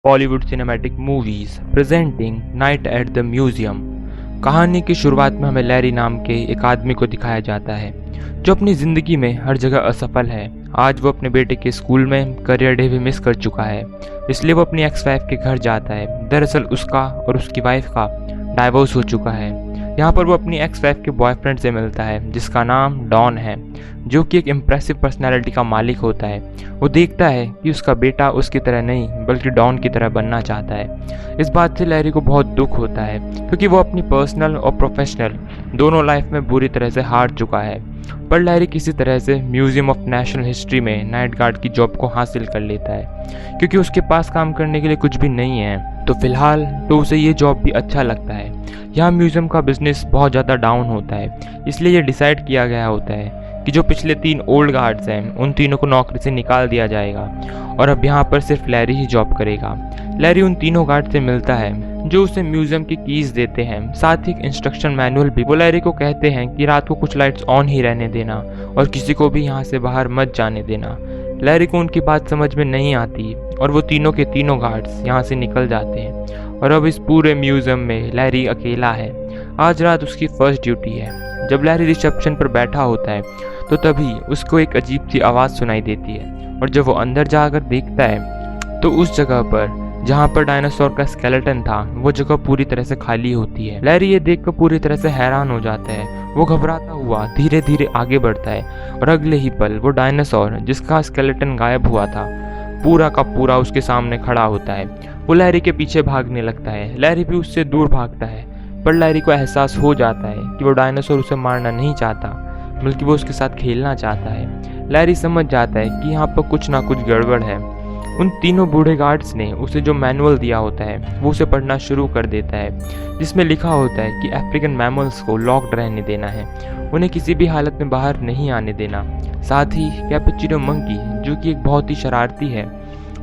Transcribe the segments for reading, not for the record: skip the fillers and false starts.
Bollywood cinematic movies presenting night at the museum. कहानी की शुरुआत में हमें लैरी नाम के एक आदमी को दिखाया जाता है जो अपनी ज़िंदगी में हर जगह असफल है। आज वो अपने बेटे के स्कूल में करियर डे भी मिस कर चुका है, इसलिए वो अपनी एक्स वाइफ के घर जाता है। दरअसल उसका और उसकी वाइफ का डाइवोर्स हो चुका है। यहाँ पर वो अपनी एक्स वाइफ के बॉयफ्रेंड से मिलता है जिसका नाम डॉन है, जो कि एक इम्प्रेसिव पर्सनैलिटी का मालिक होता है। वो देखता है कि उसका बेटा उसकी तरह नहीं बल्कि डॉन की तरह बनना चाहता है। इस बात से लैरी को बहुत दुख होता है क्योंकि वो अपनी पर्सनल और प्रोफेशनल दोनों लाइफ में बुरी तरह से हार चुका है। पर लैरी किसी तरह से म्यूजियम ऑफ नेशनल हिस्ट्री में नाइट गार्ड की जॉब को हासिल कर लेता है क्योंकि उसके पास काम करने के लिए कुछ भी नहीं है। तो फिलहाल तो उसे ये जॉब भी अच्छा लगता है। यहाँ म्यूजियम का बिजनेस बहुत ज़्यादा डाउन होता है, इसलिए ये डिसाइड किया गया होता है कि जो पिछले 3 ओल्ड गार्ड्स हैं उन तीनों को नौकरी से निकाल दिया जाएगा और अब यहाँ पर सिर्फ लैरी ही जॉब करेगा। लैरी उन तीनों गार्ड से मिलता है जो उसे म्यूजियम की कीज देते हैं, साथ ही एक इंस्ट्रक्शन मैनुअल भी। वो लैरी को कहते हैं कि रात को कुछ लाइट्स ऑन ही रहने देना और किसी को भी यहाँ से बाहर मत जाने देना। लैरी को उनकी बात समझ में नहीं आती और वो तीनों के तीनों गार्ड्स यहाँ से निकल जाते हैं और अब इस पूरे म्यूजियम में लैरी अकेला है। आज रात उसकी फर्स्ट ड्यूटी है। जब लैरी रिसेप्शन पर बैठा होता है तो तभी उसको एक अजीब सी आवाज़ सुनाई देती है और जब वो अंदर जाकर देखता है तो उस जगह पर जहाँ पर डायनासोर का स्केलेटन था वो जगह पूरी तरह से खाली होती है। लैरी ये देखकर पूरी तरह से हैरान हो जाता है। वो घबराता हुआ धीरे धीरे आगे बढ़ता है और अगले ही पल वो डायनासोर जिसका स्केलेटन गायब हुआ था पूरा का पूरा उसके सामने खड़ा होता है। वो लैरी के पीछे भागने लगता है। लैरी भी उससे दूर भागता है पर लैरी को एहसास हो जाता है कि वो डायनासोर उसे मारना नहीं चाहता बल्कि वो उसके साथ खेलना चाहता है। लैरी समझ जाता है कि यहाँ पर कुछ ना कुछ गड़बड़ है। उन तीनों बूढ़े गार्ड्स ने उसे जो मैनुअल दिया होता है वो उसे पढ़ना शुरू कर देता है, जिसमें लिखा होता है कि अफ्रीकन मैमल्स को लॉक्ड रहने देना है, उन्हें किसी भी हालत में बाहर नहीं आने देना। साथ ही कैपुचिनो मंकी जो कि एक बहुत ही शरारती है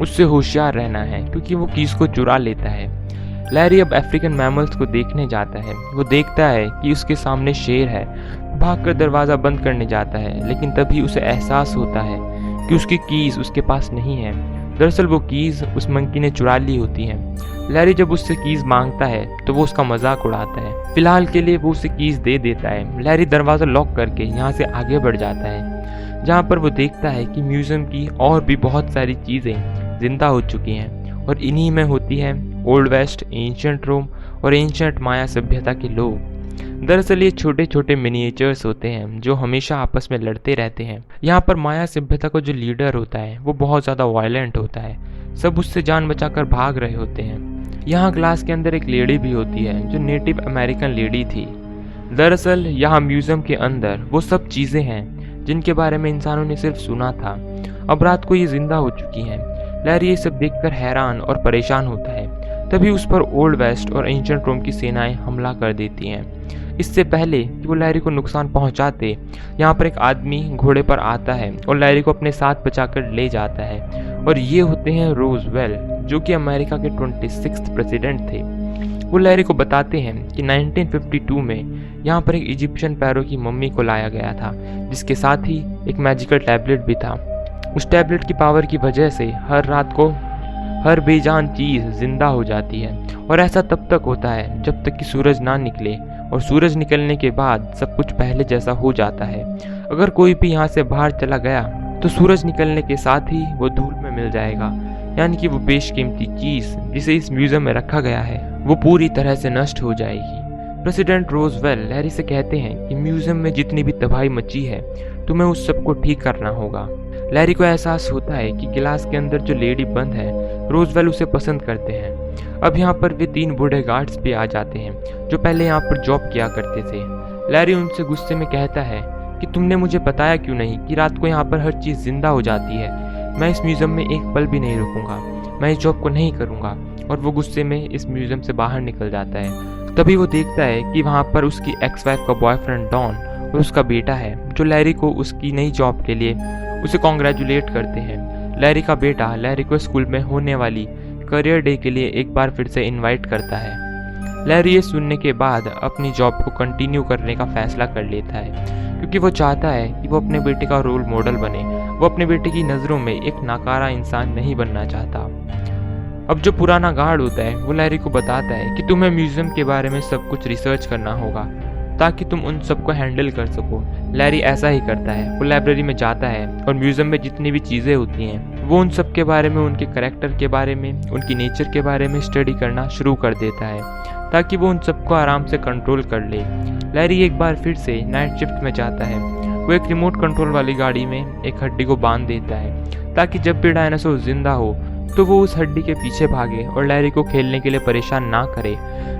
उससे होशियार रहना है क्योंकि वो कीज को चुरा लेता है। लैरी अब अफ्रीकन मैमल्स को देखने जाता है। वो देखता है कि उसके सामने शेर है। भागकर दरवाज़ा बंद करने जाता है लेकिन तभी उसे एहसास होता है कि उसकी कीज उसके पास नहीं है। दरअसल वो कीज उस मंकी ने चुरा ली होती हैं। लैरी जब उससे कीज मांगता है तो वो उसका मजाक उड़ाता है। फिलहाल के लिए वो उसे कीज दे देता है। लैरी दरवाज़ा लॉक करके यहाँ से आगे बढ़ जाता है जहाँ पर वो देखता है कि म्यूजियम की और भी बहुत सारी चीज़ें जिंदा हो चुकी हैं और इन्हीं में होती है ओल्ड वेस्ट, एंशिएंट रोम और एंशिएंट माया सभ्यता के लोग। दरअसल ये छोटे छोटे मिनिएचर्स होते हैं जो हमेशा आपस में लड़ते रहते हैं। यहाँ पर माया सभ्यता का जो लीडर होता है वो बहुत ज़्यादा वायलेंट होता है। सब उससे जान बचाकर भाग रहे होते हैं। यहाँ ग्लास के अंदर एक लेडी भी होती है जो नेटिव अमेरिकन लेडी थी। दरअसल यहाँ म्यूजियम के अंदर वो सब चीज़ें हैं जिनके बारे में इंसानों ने सिर्फ सुना था। अब रात को ये जिंदा हो चुकी हैं। लैरी ये सब देखकर हैरान और परेशान होता है। तभी उस पर ओल्ड वेस्ट और एंशिएंट रोम की सेनाएं हमला कर देती हैं। इससे पहले कि वो लैरी को नुकसान पहुंचाते यहाँ पर एक आदमी घोड़े पर आता है और लैरी को अपने साथ बचाकर ले जाता है और ये होते हैं रोजवेल जो कि अमेरिका के 26th प्रेसिडेंट थे। वो लैरी को बताते हैं कि 1952 में यहाँ पर एक इजिप्शियन पैरों की मम्मी को लाया गया था जिसके साथ ही एक मैजिकल टैबलेट भी था। उस टैबलेट की पावर की वजह से हर रात को हर बेजान चीज़ जिंदा हो जाती है और ऐसा तब तक होता है जब तक कि सूरज ना निकले और सूरज निकलने के बाद सब कुछ पहले जैसा हो जाता है। अगर कोई भी यहाँ से बाहर चला गया तो सूरज निकलने के साथ ही वो धूल में मिल जाएगा, यानी कि वो बेशकीमती चीज़ जिसे इस म्यूजियम में रखा गया है वो पूरी तरह से नष्ट हो जाएगी। प्रेसिडेंट रोजवेल लैरी से कहते हैं कि म्यूजियम में जितनी भी तबाही मची है तुम्हें उस सब को ठीक करना होगा। लैरी को एहसास होता है कि गिलास के अंदर जो लेडी बंद है रोजवेल उसे पसंद करते हैं। अब यहाँ पर वे 3 बूढ़े गार्ड्स भी आ जाते हैं जो पहले यहाँ पर जॉब किया करते थे। लैरी उनसे गुस्से में कहता है कि तुमने मुझे बताया क्यों नहीं कि रात को यहाँ पर हर चीज़ जिंदा हो जाती है। मैं इस म्यूजियम में एक पल भी नहीं रुकूंगा, मैं इस जॉब को नहीं करूँगा। और वो गुस्से में इस म्यूजियम से बाहर निकल जाता है। तभी वो देखता है कि वहाँ पर उसकी एक्स वाइफ का बॉयफ्रेंड डॉन और उसका बेटा है जो लैरी को उसकी नई जॉब के लिए उसे कॉन्ग्रेचुलेट करते हैं। लैरी का बेटा लैरी को स्कूल में होने वाली करियर डे के लिए एक बार फिर से इनवाइट करता है। लैरी ये सुनने के बाद अपनी जॉब को कंटिन्यू करने का फैसला कर लेता है क्योंकि वो चाहता है कि वो अपने बेटे का रोल मॉडल बने। वो अपने बेटे की नज़रों में एक नाकारा इंसान नहीं बनना चाहता। अब जो पुराना गार्ड होता है वो लैरी को बताता है कि तुम्हें म्यूजियम के बारे में सब कुछ रिसर्च करना होगा ताकि तुम उन सबको हैंडल कर सको। लैरी ऐसा ही करता है, वो लाइब्रेरी में जाता है और म्यूजियम में जितनी भी चीज़ें होती हैं वो उन सब के बारे में, उनके करेक्टर के बारे में, उनकी नेचर के बारे में स्टडी करना शुरू कर देता है ताकि वो उन सबको आराम से कंट्रोल कर ले। लैरी एक बार फिर से नाइट शिफ्ट में जाता है। वो एक रिमोट कंट्रोल वाली गाड़ी में एक हड्डी को बांध देता है ताकि जब भी डायनासोर जिंदा हो तो वो उस हड्डी के पीछे भागे और लैरी को खेलने के लिए परेशान ना करे।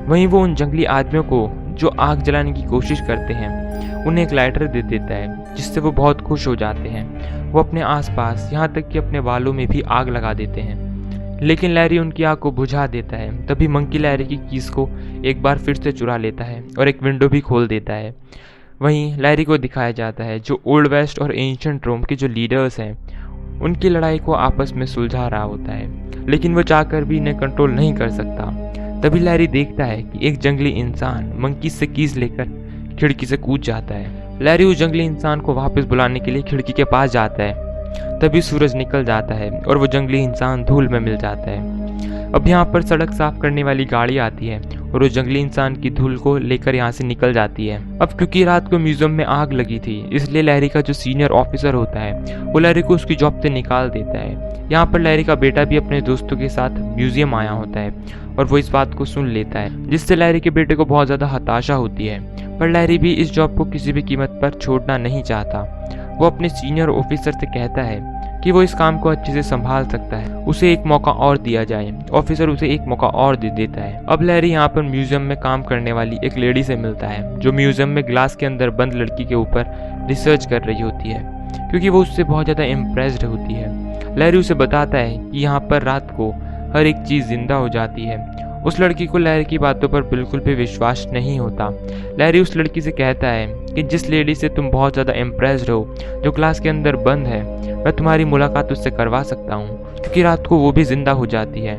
वहीं वो उन जंगली आदमियों को जो आग जलाने की कोशिश करते हैं उन्हें एक लाइटर दे देता है जिससे वो बहुत खुश हो जाते हैं। वो अपने आसपास यहाँ तक कि अपने बालों में भी आग लगा देते हैं, लेकिन लैरी उनकी आग को बुझा देता है। तभी मंकी लैरी की कीज को एक बार फिर से चुरा लेता है और एक विंडो भी खोल देता है। वहीं लैरी को दिखाया जाता है जो ओल्ड वेस्ट और एंशिएंट रोम के जो लीडर्स हैं उनकी लड़ाई को आपस में सुलझा रहा होता है, लेकिन वो चाहकर भी इन्हें कंट्रोल नहीं कर सकता। तभी लैरी देखता है कि एक जंगली इंसान मंकी से कीज लेकर खिड़की से कूद जाता है। लैरी उस जंगली इंसान को वापस बुलाने के लिए खिड़की के पास जाता है। तभी सूरज निकल जाता है और वो जंगली इंसान धूल में मिल जाता है। अब यहाँ पर सड़क साफ करने वाली गाड़ी आती है और वो जंगली इंसान की धूल को लेकर यहाँ से निकल जाती है। अब क्योंकि रात को म्यूजियम में आग लगी थी इसलिए लैरी का जो सीनियर ऑफिसर होता है वो लैरी को उसकी जॉब से निकाल देता है। यहाँ पर लैरी का बेटा भी अपने दोस्तों के साथ म्यूजियम आया होता है और वो इस बात को सुन लेता है, जिससे लैरी के बेटे को बहुत ज़्यादा हताशा होती है। पर लैरी भी इस जॉब को किसी भी कीमत पर छोड़ना नहीं चाहता। वो अपने सीनियर ऑफिसर से कहता है कि वो इस काम को अच्छे से संभाल सकता है, उसे एक मौका और दिया जाए। ऑफिसर उसे एक मौका और दे देता है। अब लैरी यहाँ पर म्यूजियम में काम करने वाली एक लेडी से मिलता है जो म्यूजियम में ग्लास के अंदर बंद लड़की के ऊपर रिसर्च कर रही होती है, क्योंकि वो उससे बहुत ज़्यादा इम्प्रेस्ड होती है। लैरी उसे बताता है कि यहाँ पर रात को हर एक चीज़ जिंदा हो जाती है। उस लड़की को लैरी की बातों पर बिल्कुल भी विश्वास नहीं होता। लैरी उस लड़की से कहता है कि जिस लेडी से तुम बहुत ज़्यादा इम्प्रेस्ड हो, जो क्लास के अंदर बंद है, मैं तुम्हारी मुलाकात उससे करवा सकता हूँ, क्योंकि रात को वो भी जिंदा हो जाती है।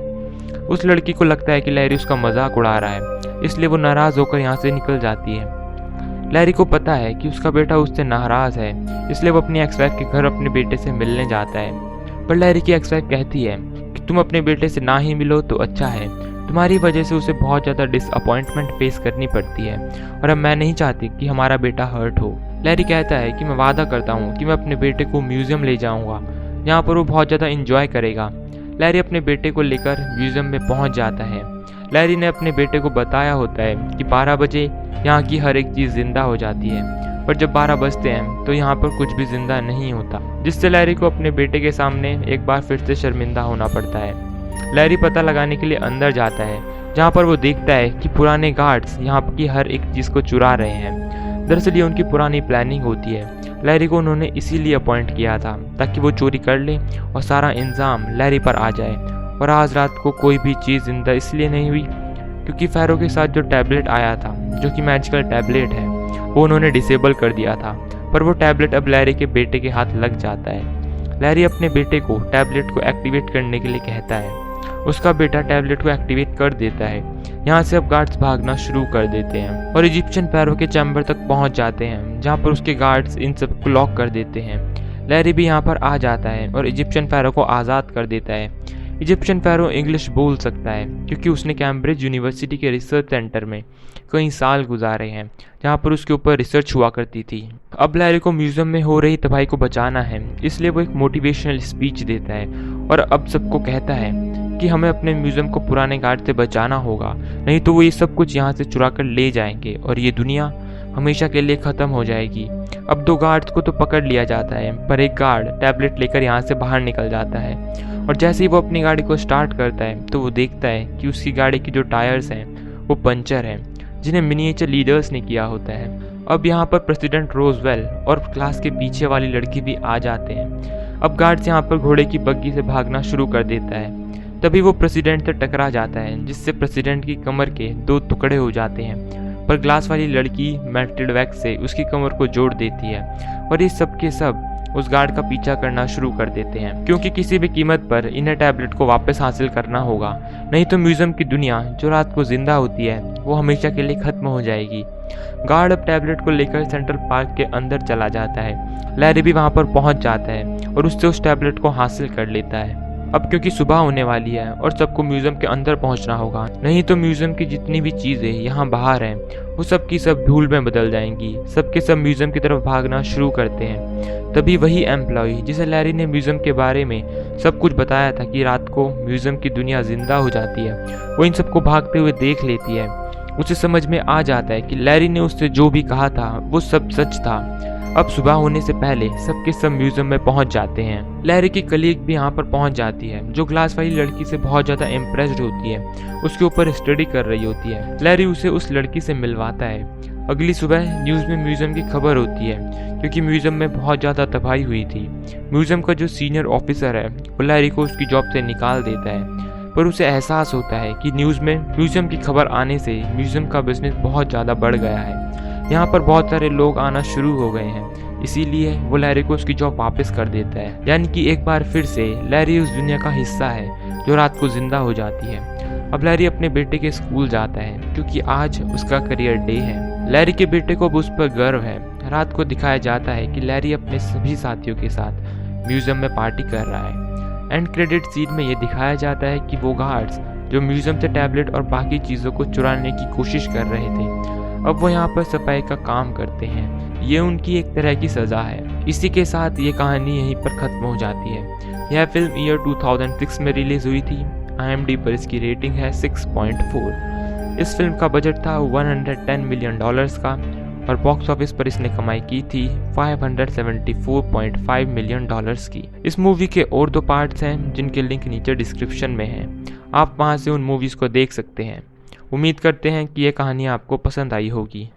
उस लड़की को लगता है कि लैरी उसका मजाक उड़ा रहा है, इसलिए वो नाराज़ होकर यहाँ से निकल जाती है। लैरी को पता है कि उसका बेटा उससे नाराज़ है, इसलिए वो अपनी एक्स वाइफ के घर अपने बेटे से मिलने जाता है। पर लैरी की एक्स वाइफ कहती है कि तुम अपने बेटे से ना ही मिलो तो अच्छा है, तुम्हारी वजह से उसे बहुत ज़्यादा डिसअपॉइंटमेंट फेस करनी पड़ती है और अब मैं नहीं चाहती कि हमारा बेटा हर्ट हो। लैरी कहता है कि मैं वादा करता हूँ कि मैं अपने बेटे को म्यूजियम ले जाऊँगा, यहाँ पर वो बहुत ज़्यादा इंजॉय करेगा। लैरी अपने बेटे को लेकर म्यूजियम में पहुँच जाता है। लैरी ने अपने बेटे को बताया होता है कि 12 बजे यहाँ की हर एक चीज़ जिंदा हो जाती है, पर जब 12 बजते हैं तो यहाँ पर कुछ भी जिंदा नहीं होता, जिससे लैरी को अपने बेटे के सामने एक बार फिर से शर्मिंदा होना पड़ता है। लैरी पता लगाने के लिए अंदर जाता है, जहाँ पर वो देखता है कि पुराने गार्ड्स यहाँ की हर एक चीज़ को चुरा रहे हैं। दरअसल ये उनकी पुरानी प्लानिंग होती है। लैरी को उन्होंने इसीलिए अपॉइंट किया था ताकि वो चोरी कर ले और सारा इंजाम लैरी पर आ जाए। और आज रात को कोई भी चीज़ जिंदा इसलिए नहीं हुई क्योंकि फैरो के साथ जो टैबलेट आया था, जो कि मैजिकल टैबलेट है, वो उन्होंने डिसेबल कर दिया था। पर वो टैबलेट अब लैरी के बेटे के हाथ लग जाता है। लैरी अपने बेटे को टैबलेट को एक्टिवेट करने के लिए कहता है। उसका बेटा टैबलेट को एक्टिवेट कर देता है। यहाँ से अब गार्ड्स भागना शुरू कर देते हैं और इजिप्शियन फैरो के चैम्बर तक पहुँच जाते हैं, जहाँ पर उसके गार्ड्स इन सब को लॉक कर देते हैं। लैरी भी यहाँ पर आ जाता है और इजिप्शियन फैरो को आज़ाद कर देता है। इजिप्शियन फैरो इंग्लिश बोल सकता है क्योंकि उसने कैम्ब्रिज यूनिवर्सिटी के रिसर्च सेंटर में कई साल गुजारे हैं, जहाँ पर उसके ऊपर रिसर्च हुआ करती थी। अब लैरी को म्यूजियम में हो रही तबाही को बचाना है, इसलिए वो एक मोटिवेशनल स्पीच देता है और अब सबको कहता है कि हमें अपने म्यूजियम को पुराने गार्ड से बचाना होगा, नहीं तो वो ये सब कुछ यहाँ से चुरा कर ले जाएंगे और ये दुनिया हमेशा के लिए ख़त्म हो जाएगी। अब 2 गार्ड्स को तो पकड़ लिया जाता है, पर एक गार्ड टैबलेट लेकर यहाँ से बाहर निकल जाता है और जैसे ही वो अपनी गाड़ी को स्टार्ट करता है तो वो देखता है कि उसकी गाड़ी की जो टायर्स हैं वो पंचर हैं, जिन्हें मिनिएचर लीडर्स ने किया होता है। अब यहाँ पर प्रेसिडेंट रोजवेल और क्लास के पीछे वाली लड़की भी आ जाते हैं। अब गार्ड्स यहाँ पर घोड़े की बग्गी से भागना शुरू कर देता है। तभी वो प्रेसिडेंट से टकरा जाता है, जिससे प्रेसिडेंट की कमर के 2 टुकड़े हो जाते हैं। पर ग्लास वाली लड़की मेल्टेड वैक्स से उसकी कमर को जोड़ देती है और ये सब के सब उस गार्ड का पीछा करना शुरू कर देते हैं, क्योंकि किसी भी कीमत पर इन्हें टैबलेट को वापस हासिल करना होगा, नहीं तो म्यूजियम की दुनिया जो रात को जिंदा होती है वो हमेशा के लिए खत्म हो जाएगी। गार्ड अब टैबलेट को लेकर सेंट्रल पार्क के अंदर चला जाता है। लैरी भी वहां पर पहुंच जाता है और उससे उस टैबलेट को हासिल कर लेता है। अब क्योंकि सुबह होने वाली है और सबको म्यूजियम के अंदर पहुंचना होगा, नहीं तो म्यूजियम की जितनी भी चीजें यहाँ बाहर हैं वो सब की सब धूल में बदल जाएंगी। सबके सब म्यूजियम की तरफ भागना शुरू करते हैं। तभी वही एम्प्लॉय जिसे लैरी ने म्यूजियम के बारे में सब कुछ बताया था कि रात को म्यूजियम की दुनिया जिंदा हो जाती है, वो इन सबको भागते हुए देख लेती है। उसे समझ में आ जाता है कि लैरी ने उससे जो भी कहा था वो सब सच था। अब सुबह होने से पहले सबके सब म्यूजियम में पहुंच जाते हैं। लैरी की कलीग भी यहाँ पर पहुंच जाती है, जो ग्लास वाली लड़की से बहुत ज्यादा इम्प्रेस्ड होती है, उसके ऊपर स्टडी कर रही होती है। लैरी उसे उस लड़की से मिलवाता है। अगली सुबह न्यूज में म्यूजियम की खबर होती है, क्योंकि म्यूजियम में बहुत ज्यादा तबाही हुई थी। म्यूजियम का जो सीनियर ऑफिसर है वो लैरी को उसकी जॉब से निकाल देता है, पर उसे एहसास होता है कि न्यूज में म्यूजियम की खबर आने से म्यूजियम का बिजनेस बहुत ज्यादा बढ़ गया है। यहाँ पर बहुत सारे लोग आना शुरू हो गए हैं, इसीलिए वो लैरी को उसकी जॉब वापस कर देता है। यानी कि एक बार फिर से लैरी उस दुनिया का हिस्सा है जो रात को जिंदा हो जाती है। अब लैरी अपने बेटे के स्कूल जाता है, क्योंकि आज उसका करियर डे है। लैरी के बेटे को उस पर गर्व है। रात को दिखाया जाता है कि लैरी अपने सभी साथियों के साथ म्यूजियम में पार्टी कर रहा है। एंड क्रेडिट सीन में ये दिखाया जाता है कि वो गार्ड्स जो म्यूजियम से टैबलेट और बाकी चीज़ों को चुराने की कोशिश कर रहे थे, अब वो यहाँ पर सफाई का काम करते हैं। ये उनकी एक तरह की सज़ा है। इसी के साथ ये कहानी यहीं पर ख़त्म हो जाती है। यह फिल्म ईयर 2006 में रिलीज़ हुई थी। IMDb पर इसकी रेटिंग है 6.4। इस फिल्म का बजट था $110 मिलियन का और बॉक्स ऑफिस पर इसने कमाई की थी $574.5 मिलियन की। इस मूवी के और 2 पार्ट्स हैं जिनके लिंक नीचे डिस्क्रिप्शन में हैं, आप वहां से उन मूवीज़ को देख सकते हैं। उम्मीद करते हैं कि ये कहानी आपको पसंद आई होगी।